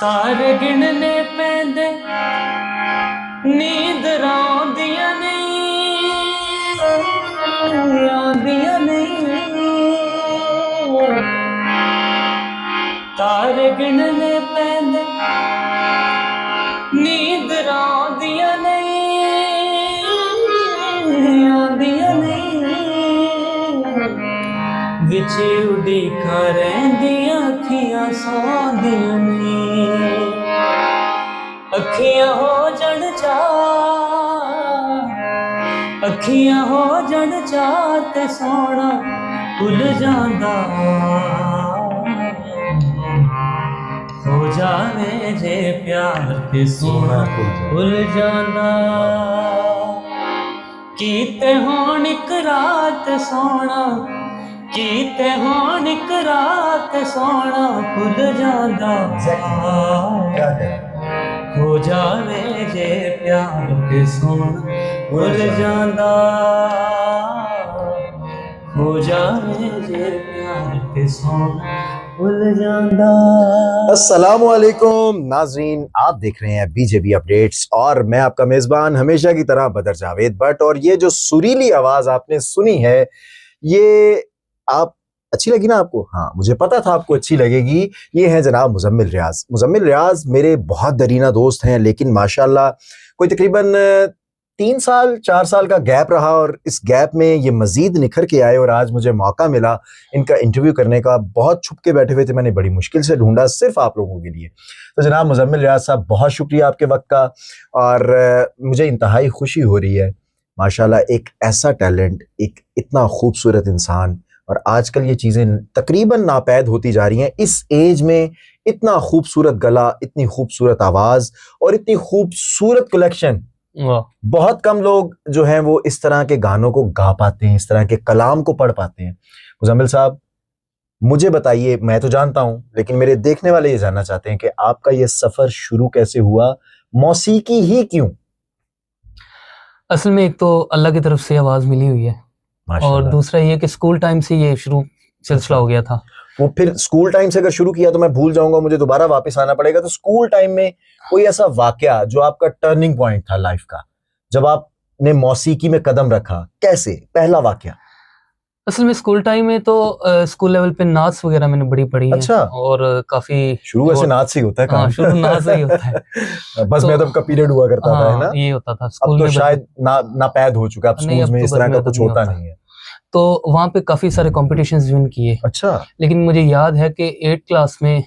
तारे गिनने पैंदे नींद आंदियां नहीं आंदियां नहीं। तारे गिनने पैंदे नींद आंदियां नहीं आंदियां नहीं। विच उड़ीका रहिंदियां अखियां सौंदियां नहीं। अखियां हो जण चा अखियां हो जण चा ते सोना भुल जांदा। हो जावे जे प्यार ते सोना भुल जांदा। कीते होण इक रात सोना कीते होण इक रात सोना भुल जांदा। हो जावे जे प्यार ते सोना भुल जांदा। हो जावे जे प्यार ते सोना भुल जांदा। अस्सलाम वालेकुम नाज़रीन, आप देख रहे हैं बीजेबी अपडेट्स और मैं आपका मेज़बान हमेशा की तरह बदर जावेद भट्ट। और ये जो सुरीली आवाज़ आपने सुनी है ये आप अच्छी लगी ना आपको? हाँ, मुझे पता था आपको अच्छी लगेगी। ये है जनाब मुज़म्मिल रियाज। मुज़म्मिल रियाज मेरे बहुत दरीना दोस्त हैं, लेकिन माशाल्लाह कोई तकरीबन 3 साल 4 साल का गैप रहा और इस गैप में ये मज़ीद निखर के आए और आज मुझे मौका मिला इनका इंटरव्यू करने का। बहुत छुप के बैठे हुए थे, मैंने बड़ी मुश्किल से ढूंढा सिर्फ आप लोगों के लिए। तो जनाब मुज़म्मिल रियाज साहब, बहुत शुक्रिया आपके वक्त का और मुझे इंतहाई खुशी हो रही है। माशाल्लाह एक ऐसा टैलेंट, एक इतना खूबसूरत इंसान, और आजकल ये चीज़ें तकरीबन नापैद होती जा रही हैं। इस एज में इतना खूबसूरत गला, इतनी खूबसूरत आवाज़ और इतनी खूबसूरत कलेक्शन, बहुत कम लोग जो हैं वो इस तरह के गानों को गा पाते हैं, इस तरह के कलाम को पढ़ पाते हैं। मुज़म्मिल साहब, मुझे बताइए, मैं तो जानता हूं लेकिन मेरे देखने वाले ये जानना चाहते हैं कि आपका ये सफर शुरू कैसे हुआ, मौसीकी ही क्यों? असल में एक तो अल्लाह की तरफ से आवाज मिली हुई है और दूसरा ये कि स्कूल टाइम से ये शुरू सिलसिला हो गया था। वो फिर स्कूल टाइम से अगर शुरू किया तो मैं भूल जाऊंगा, मुझे दोबारा वापस आना पड़ेगा। तो स्कूल टाइम में कोई ऐसा वाकया जो आपका टर्निंग पॉइंट था लाइफ का, जब आपने मौसीकी में कदम रखा, कैसे पहला वाकया? असल में स्कूल टाइम में तो स्कूल लेवल पे नाच वगैरह मैंने बड़ी पढ़ी है। अच्छा। और काफी शुरू ऐसे नाच से ही होता है। हाँ, शुरू नाच से ही होता है। बस में अदब का पीरियड हुआ करता था, है ना? ये होता था अब स्कूल तो में। शायद नापैद हो चुका है, अब स्कूल्स में इस तरह का कुछ होता नहीं है। तो वहाँ पे काफी सारे कॉम्पिटिशन्स विन किए। अच्छा। लेकिन मुझे याद है कि 8th क्लास में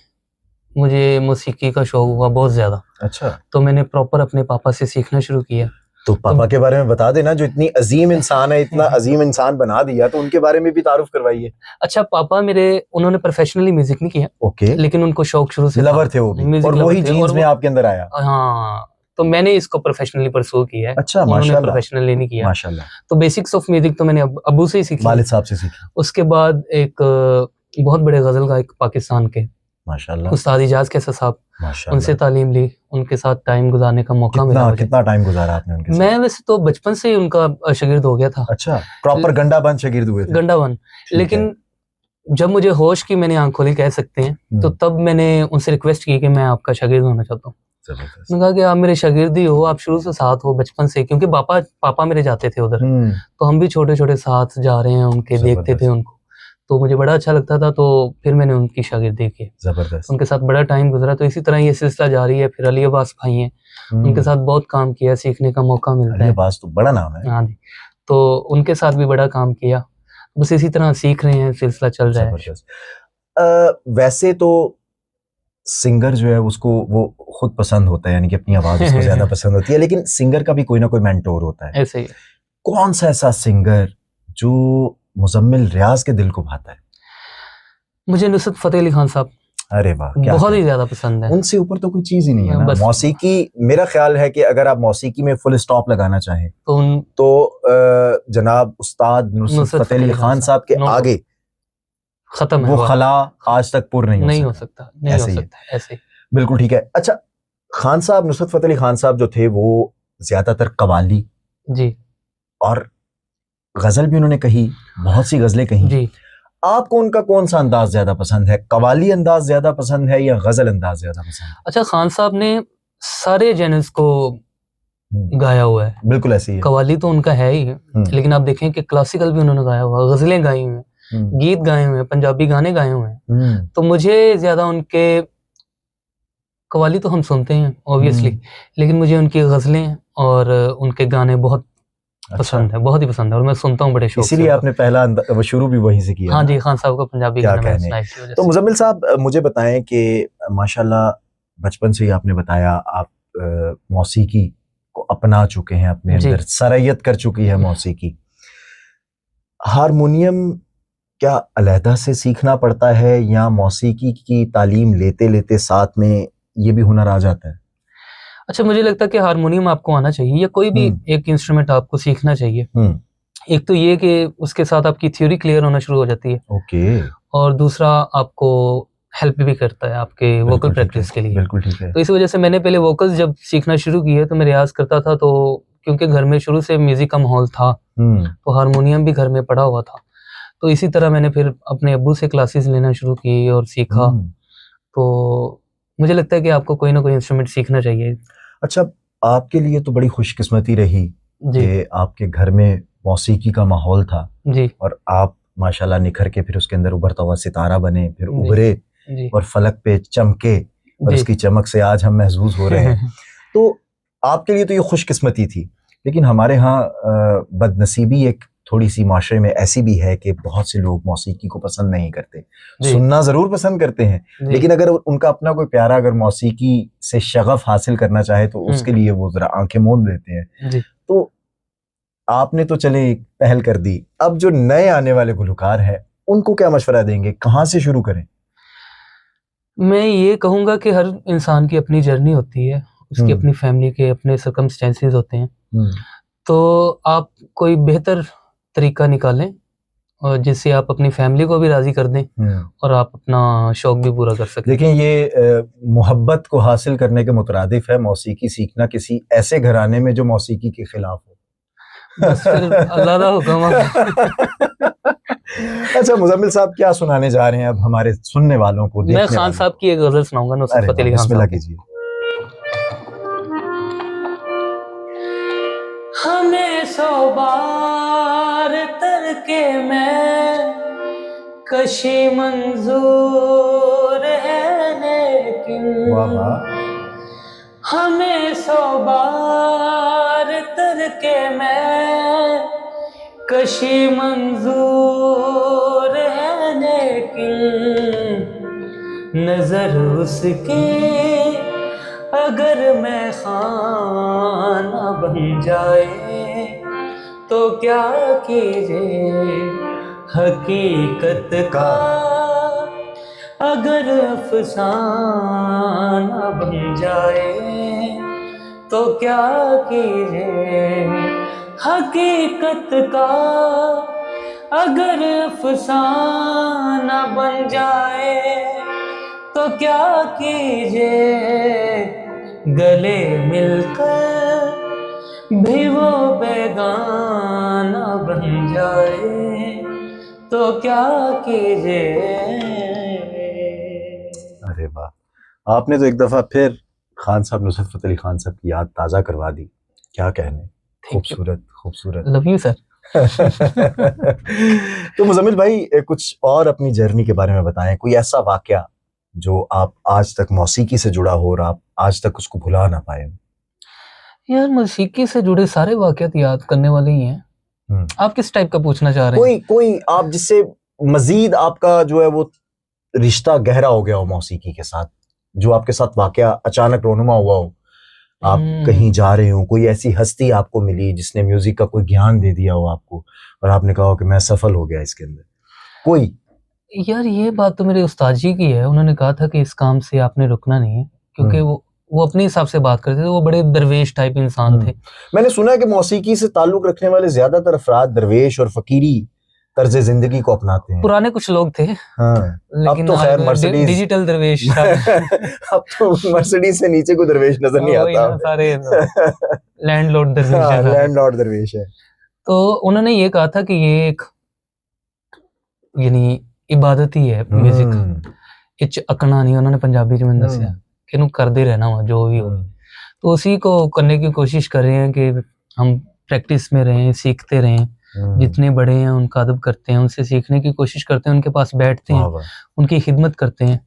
मुझे मौसीकी का शौक हुआ बहुत ज्यादा। अच्छा। तो मैंने प्रॉपर अपने पापा से सीखना शुरू किया। तो पापा के बारे में बता देना, जो इतनी अजीम इंसान है, इतना अजीम इंसान बना दिया, तो उनके बारे में भी तारुफ करवाइए। अच्छा, पापा मेरे, उन्होंने प्रोफेशनली म्यूजिक नहीं किया। ओके। लेकिन उनको शौक शुरू से लवर थे वो भी, और वही जीन्स में आपके अंदर आया। हाँ, तो मैंने इसको प्रोफेशनली परस्यू किया है। अच्छा, उन्होंने प्रोफेशनली नहीं किया। माशाल्लाह। तो बेसिक्स ऑफ म्यूजिक तो मैंने अब्बू से ही सीखी, वालिद साहब से सीखी। उसके बाद एक बहुत बड़े गजल गायक पाकिस्तान के माशाल्लाह उस्ताद इजाज कैसा साहब, उनसे तालीम ली, उनके साथ टाइम गुजारने का मौका मिला। कितना टाइम गुजारा आपने उनके साथ? मैं वैसे तो बचपन से ही उनका शागिर्द हो गया था। अच्छा, प्रॉपर गंडा बन शागिर्द हुए थे? गंडा बन। लेकिन जब मुझे होश की मैंने आंख खोली कह सकते हैं, तो तब मैंने उनसे रिक्वेस्ट की कि मैं आपका शागिर्द होना चाहता हूँ। उन्होंने कहा कि आप मेरे शागिर्द ही हो, आप शुरू से साथ हो बचपन से, क्योंकि पापा मेरे जाते थे उधर, तो हम भी छोटे छोटे साथ जा रहे हैं उनके, देखते थे उनको, तो मुझे बड़ा अच्छा लगता था। तो फिर मैंने उनकी शागिर्दी की, जबरदस्त, उनके साथ बड़ा टाइम गुजरा। तो इसी तरह ये सिलसिला जारी है। फिर अली अब्बास भाई हैं, उनके साथ बहुत काम किया, सीखने का मौका मिलता है। अली अब्बास तो बड़ा नाम है। हाँ जी, तो उनके साथ भी बड़ा काम किया। बस इसी तरह सीख रहे हैं, सिलसिला चल रहा है। वैसे तो सिंगर जो है उसको वो खुद पसंद होता है, यानी कि अपनी आवाज उसको ज्यादा पसंद होती है, लेकिन सिंगर का भी कोई ना कोई मेंटोर होता है। ऐसे ही। कौन सा ऐसा सिंगर जो मुज़म्मिल रियाज के दिल को भाता है? मुझे नुसरत फतेह अली खान साहब, अरे वाह, बहुत ही ज्यादा पसंद है। उनसे ऊपर तो कोई चीज ही नहीं है ना। मौसीकी, मेरा ख्याल है कि अगर आप मौसीकी में फुल स्टॉप लगाना चाहें तो जनाब उस्ताद नुसरत फतेह अली खान साहब के आगे खत्म है वो खला आज तक पूर्ण नहीं हो सकता। ऐसे। बिल्कुल ठीक है। अच्छा, खान साहब, नुसरत फतेह अली खान साहब जो थे वो ज्यादातर कवाली जी और गजल भी उन्होंने कही, बहुत सी गजलें कही जी। आपको उनका कौन सा अंदाज ज्यादा पसंद है? कवाली अंदाज ज्यादा पसंद है या गजल अंदाज ज्यादा पसंद है? अच्छा, खान साहब ने सारे जेनर्स को गाया हुआ है। बिल्कुल ऐसी है। कवाली तो उनका है ही, लेकिन आप देखें कि क्लासिकल भी उन्होंने गाया हुआ, गजलें गाई हुई हैं, गीत गाए हुए हैं, पंजाबी गाने गाए हुए हैं। तो मुझे ज्यादा उनके, कवाली तो हम सुनते हैं ऑब्वियसली, लेकिन मुझे उनकी गजलें और उनके गाने बहुत पसंद है, बहुत ही पसंद है, और मैं सुनता हूँ बड़े शौक से। इसीलिए आपने पहला वो शुरू भी वहीं से किया? हाँ जी, खान साहब का पंजाबी क्या गाना कहने। सुना इसी वजह तो से। मुजम्मिल साहब मुझे बताएं कि माशाल्लाह बचपन से ही आपने बताया आप मौसीकी को अपना चुके हैं, अपने अंदर सरयत कर चुकी है मौसीकी। हारमोनियम क्या अलहदा से सीखना पड़ता है या मौसीकी की तालीम लेते लेते साथ में ये भी हुनर आ जाता है? अच्छा, मुझे लगता है कि हारमोनियम आपको आना चाहिए, या कोई भी एक इंस्ट्रूमेंट आपको सीखना चाहिए। एक तो ये कि उसके साथ आपकी थ्योरी क्लियर होना शुरू हो जाती है। ओके। और दूसरा आपको हेल्प भी करता है आपके वोकल प्रैक्टिस के लिए। बिल्कुल ठीक है। तो इस वजह से मैंने पहले वोकल्स जब सीखना शुरू किए तो मैं रियाज करता था, तो क्योंकि घर में शुरू से म्यूजिक का माहौल था, तो हारमोनियम भी घर में पड़ा हुआ था। तो इसी तरह मैंने फिर अपने अब्बू से क्लासेस लेना शुरू की और सीखा। तो मुझे लगता है कि आपको कोई ना कोई इंस्ट्रूमेंट सीखना चाहिए। अच्छा, आपके लिए तो बड़ी खुशकिस्मती रही कि आपके घर में मौसीकी का माहौल था जी, और आप माशाल्लाह निखर के फिर उसके अंदर उभरता हुआ सितारा बने, फिर उभरे और फलक पे चमके, और उसकी चमक से आज हम महसूस हो रहे हैं। तो आपके लिए तो ये खुशकिस्मती थी, लेकिन हमारे यहाँ बदनसीबी एक थोड़ी सी माशरे में ऐसी भी है कि बहुत से लोग मौसीकी को पसंद नहीं करते, सुनना जरूर पसंद करते हैं, लेकिन अगर उनका अपना कोई प्यारा अगर मौसीकी से शगफ हासिल करना चाहे तो उसके लिए वो जरा आंखें मूंद लेते हैं। तो आपने तो चले पहल कर दी, अब जो नए आने वाले गुलकार हैं उनको क्या मशवरा देंगे, कहाँ से शुरू करें? मैं ये कहूँगा कि हर इंसान की अपनी जर्नी होती है, उसकी अपनी फैमिली के अपने सर्कमस्टेंसेस होते हैं। तो आप कोई बेहतर तरीका निकालें और जिससे आप अपनी फैमिली को भी राजी कर दें और आप अपना शौक भी पूरा कर सकें। देखिए, ये मोहब्बत को हासिल करने के मुतरादिफ है मौसीकी सीखना किसी ऐसे घराने में जो मौसीकी के खिलाफ हो। बस फिर अल्लाह दा हुक्म। अच्छा मुजम्मिल साहब, क्या सुनाने जा रहे हैं अब हमारे सुनने वालों को? मैं खान साहब की एक गजल सुनाऊंगा, नुसरत फतेह अली खान साहब। कीजिए। हमें 100 बार तरके मैं कशी मंजूर है, लेकिन हमें 100 बार तरके मैं कशी मंजूर है, लेकिन नजर उसके अगर मैं खाना बन जाए तो क्या कीजिए हकीकत का अगर अफसाना बन जाए तो क्या कीजिए हकीकत का अगर अफसाना बन जाए तो क्या कीजिए गले मिलकर भी वो बेगाना बन जाए तो क्या कीजिए। अरे वाह, आपने तो एक दफा फिर खान साहब, नुसरत फतेह अली खान साहब की याद ताजा करवा दी। क्या कहने, खूबसूरत खूबसूरत। Love you sir. तो मुजम्मिल भाई, कुछ और अपनी जर्नी के बारे में बताएं, कोई ऐसा वाकया जो आप आज तक मौसीकी से जुड़ा हो और आप आज तक उसको भुला ना पाए। यार, मौसीकी से जुड़े सारे वाकयात याद करने वाले ही हैं। आप किस टाइप का पूछना चाह रहे हैं? कोई आप जिससे मजीद आपका जो है वो रिश्ता गहरा हो गया हो मौसीकी के साथ, जो आपके साथ वाकया अचानक रोनुमा हुआ हो, आप कहीं जा रहे हो, कोई ऐसी हस्ती आपको मिली जिसने म्यूजिक का कोई ज्ञान दे दिया हो आपको और आपने कहा हो कि मैं सफल हो गया इसके अंदर, कोई? यार, ये बात तो मेरे उस्ताद जी की है। उन्होंने कहा था कि इस काम से आपने रुकना नहीं है, क्योंकि वो अपने हिसाब से बात करते थे, वो बड़े दरवेश टाइप इंसान थे। मैंने सुना है कि मौसीकी से ताल्लुक रखने वाले ज्यादातर अफराद दरवेश और फकीरी तर्ज जिंदगी को अपनाते हैं। पुराने कुछ लोग थे, लेकिन अब तो खैर मर्सिडीज डिजिटल दरवेश। अब तो मर्सिडीज से नीचे को दरवेश नजर नहीं आता, सारे लैंडलॉर्ड दरवेश, लैंडलॉर्ड दरवेश है। तो उन्होंने ये कहा था कि ये एक यानी इबादत ही है म्यूजिक इच अकना नहीं उन्होंने पंजाबी में दसिया कि इन्हू करते रहना वा जो भी हो। तो उसी को करने की कोशिश कर रहे हैं कि हम प्रैक्टिस में रहें, सीखते रहें, जितने बड़े हैं उनका अदब करते हैं, उनसे सीखने की कोशिश करते हैं, उनके पास बैठते हैं, उनकी खिदमत करते हैं,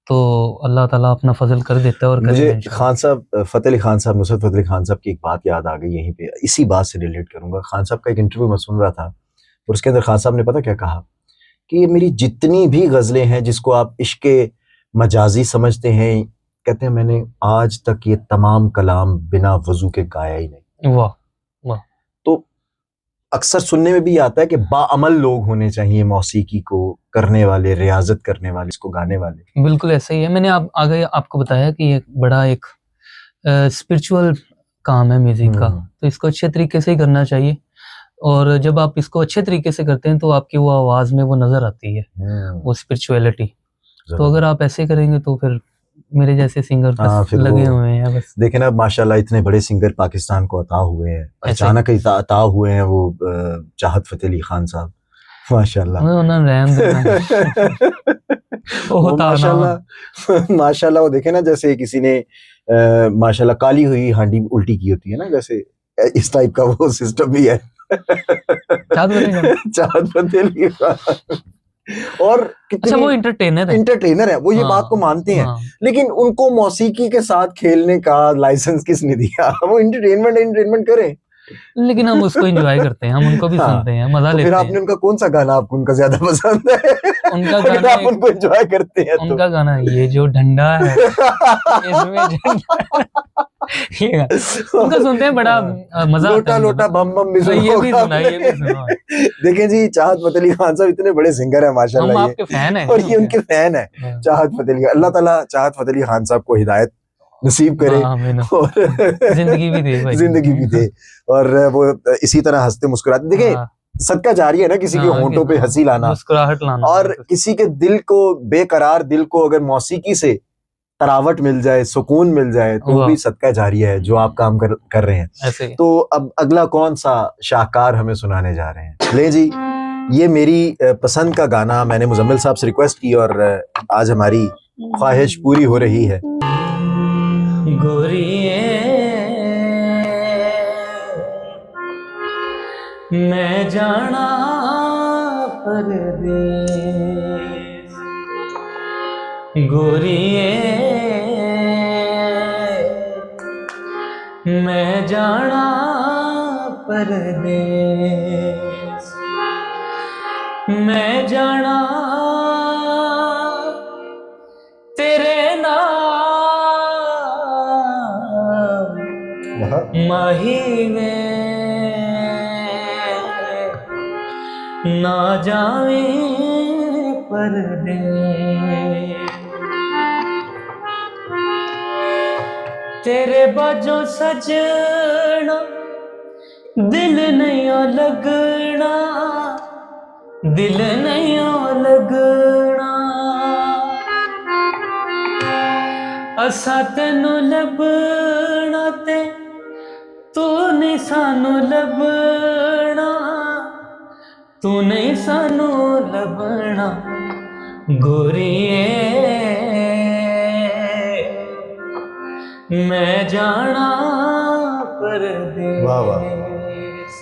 तो अल्लाह ताला अपना फजल कर देता है। और मुझे खान साहब, नुसरत फतेह अली खान साहब की एक बात याद आ गई, यहीं पे इसी बात से रिलेट करूंगा। खान साहब का एक इंटरव्यू मैं सुन रहा था और उसके अंदर खान साहब ने पता क्या कहा कि ये मेरी जितनी भी गजलें हैं जिसको आप इश्के मजाजी समझते हैं, कहते हैं मैंने आज तक ये तमाम कलाम बिना वजू के गाया ही नहीं। वाह वाह। तो अक्सर सुनने में भी आता है कि बाअमल लोग होने चाहिए मौसीकी को करने वाले, रियाजत करने वाले, इसको गाने वाले। बिल्कुल ऐसा ही है। मैंने आगे आपको बताया कि ये बड़ा एक स्पिरिचुअल काम है म्यूजिक का, तो इसको अच्छे तरीके से ही करना चाहिए। और जब आप इसको अच्छे तरीके से करते हैं तो आपकी वो आवाज में वो नजर आती है, वो स्पिरिचुअलिटी। तो अगर आप ऐसे करेंगे तो फिर मेरे जैसे सिंगर बस लगे हुए हैं बस। देखे ना माशाल्लाह इतने बड़े सिंगर पाकिस्तान को अता हुए हैं, अचानक ही अता हुए हैं वो चाहत फतेह अली खान साहब, माशाल्लाह। माशाल्लाह वो देखे ना जैसे किसी ने माशाल्लाह काली हुई हांडी उल्टी की होती है ना, जैसे इस टाइप का वो सिस्टम भी है। चाहत फतेह अली और अच्छा वो इंटरटेनर है वो, ये बात को मानते हैं, लेकिन उनको मौसीकी के साथ खेलने का लाइसेंस किसने दिया? वो एंटरटेनमेंट करें, लेकिन हम उसको एंजॉय करते हैं, हम उनको भी सुनते हैं, मजा लेते हैं। फिर आपने उनका कौन सा गाना आपको उनका ज्यादा पसंद है? उनका गाना आप उनको एंजॉय करते हैं उनका गाना ये जो डंडा है इसमें उनका सुनते हैं, बड़ा मजा आता है। लोटा बम बम भी ये भी सुना, ये भी सुना। देखें जी, चाहत फतेह अली खान साहब इतने बड़े सिंगर है माशाल्लाह, हम आपके फैन हैं और ये उनके फैन है चाहत फतेह अली। अल्लाह ताला चाहत फतेह अली खान साहब को हिदायत नसीब करे और जिंदगी भी दे भाई, जिंदगी भी दे, और वो इसी तरह हंसते मुस्कुराते। देखें सदका जारी है ना किसी के होंठों पे हंसी लाना, मुस्कुराहट लाना, और किसी के दिल को, बेकरार दिल को अगर मौसीकी से तरावट मिल जाए, सुकून मिल जाए, तो भी सदका जारिया है जो आप काम कर रहे हैं। तो अब अगला कौन सा शाहकार हमें सुनाने जा रहे हैं? ले जी, ये मेरी पसंद का गाना मैंने मुजम्मिल साहब से रिक्वेस्ट की और आज हमारी ख्वाहिश पूरी हो रही है। गोरिये मैं जाना परदेस, गोरिये मैं जाना परदेस, मैं जाना तेरे माही में ना जावे परदेस, तेरे बाजों सजना दिल नहीं लगना, दिल नहीं लगना, असा तेनू लभना ते तू नहीं सानू लभना, तू नहीं सानू लभना, गोरिये मैं जाना परदेस,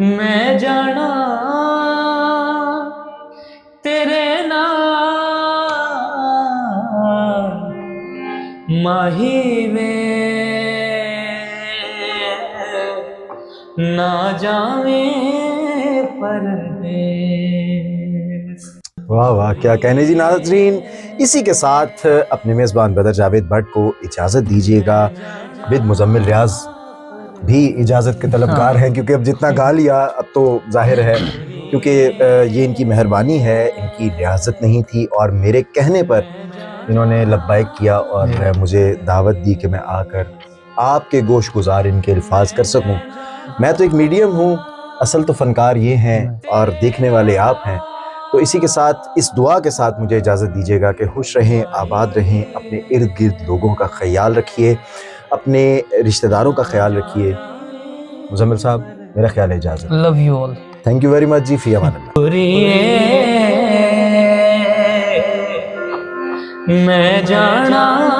मैं जाना तेरे नाल माही में ना जावे परदेस। वाह वाह, क्या कहने जी नाज़रीन। इसी के साथ अपने मेज़बान बदर जावेद भट्ट को इजाज़त दीजिएगा। विद मुजम्मिल रियाज भी इजाज़त के तलबगार हैं, क्योंकि अब जितना गा लिया अब तो जाहिर है, क्योंकि ये इनकी मेहरबानी है, इनकी रियाजत नहीं थी और मेरे कहने पर इन्होंने लब्बाइक किया और मुझे दावत दी कि मैं आकर आपके गोश गुजार इनके अल्फाज कर सकूं। मैं तो एक मीडियम हूँ, असल तो फनकार ये हैं और देखने वाले आप हैं। तो इसी के साथ, इस दुआ के साथ मुझे इजाज़त दीजिएगा कि खुश रहें, आबाद रहें, अपने इर्द गिर्द लोगों का ख्याल रखिए, अपने रिश्तेदारों का ख्याल रखिए। मुजम्मिल साहब, मेरा ख्याल है इजाज़त। Love you all. Thank you very much जी, फी अमान अल्लाह। मैं जाना